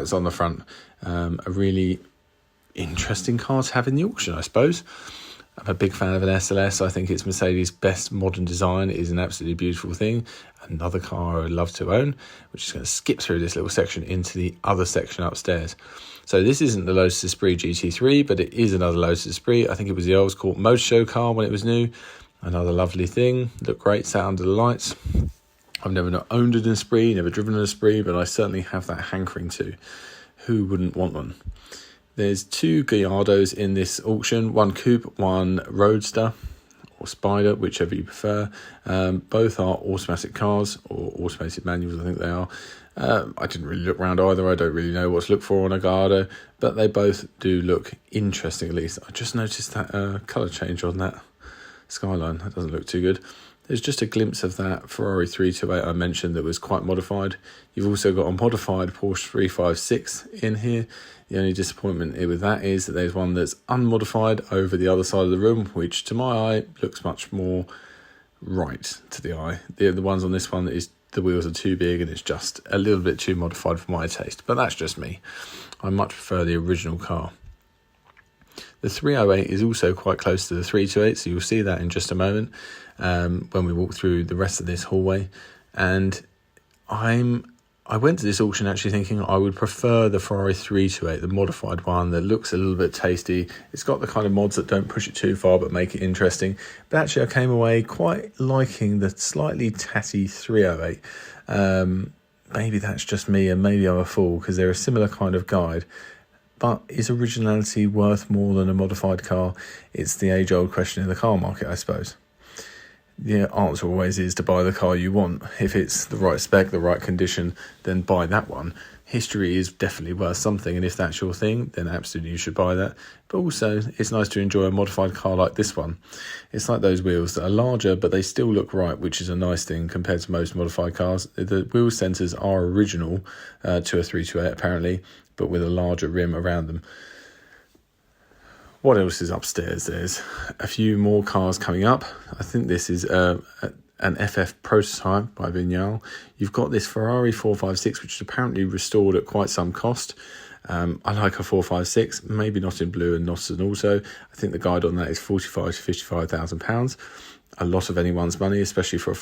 It's on the front. A really interesting car to have in the auction, I suppose. I'm a big fan of an SLS. I think it's Mercedes' best modern design. It is an absolutely beautiful thing. Another car I would love to own, which is going to skip through this little section into the other section upstairs. So this isn't the Lotus Esprit GT3, but it is another Lotus Esprit. I think it was the Earls Court Motor Show car when it was new. Another lovely thing. Looked great, sat under the lights. I've never owned an Esprit, never driven an Esprit, but I certainly have that hankering to. Who wouldn't want one? There's two Gallardos in this auction, one coupe, one roadster, or Spider, whichever you prefer. Both are automatic cars, or automated manuals, I think they are. I didn't really look around either. I don't really know what to look for on a Gallardo, but they both do look interesting, at least. I just noticed that colour change on that Skyline. That doesn't look too good. There's just a glimpse of that Ferrari 328 I mentioned that was quite modified. You've also got a modified Porsche 356 in here. The only disappointment with that is that there's one that's unmodified over the other side of the room, which to my eye looks much more right to the eye. The ones on this one is the wheels are too big and it's just a little bit too modified for my taste. But that's just me. I much prefer the original car. The 308 is also quite close to the 328, so you'll see that in just a moment when we walk through the rest of this hallway. And I went to this auction actually thinking I would prefer the Ferrari 328, the modified one that looks a little bit tasty. It's got the kind of mods that don't push it too far but make it interesting. But actually I came away quite liking the slightly tatty 308. Maybe that's just me and maybe I'm a fool because they're a similar kind of guide. But is originality worth more than a modified car? It's the age-old question in the car market, I suppose. The answer always is to buy the car you want. If it's the right spec, the right condition, then buy that one. History is definitely worth something, and if that's your thing, then absolutely you should buy that. But also, it's nice to enjoy a modified car like this one. It's like those wheels that are larger, but they still look right, which is a nice thing compared to most modified cars. The wheel centres are original to a 328 apparently, but with a larger rim around them. What else is upstairs? There's a few more cars coming up. I think this is an FF prototype by Vignale. You've got this Ferrari 456, which is apparently restored at quite some cost. I like a 456, maybe not in blue and not as an auto. I think the guide on that is £45,000 to £55,000. A lot of anyone's money, especially for a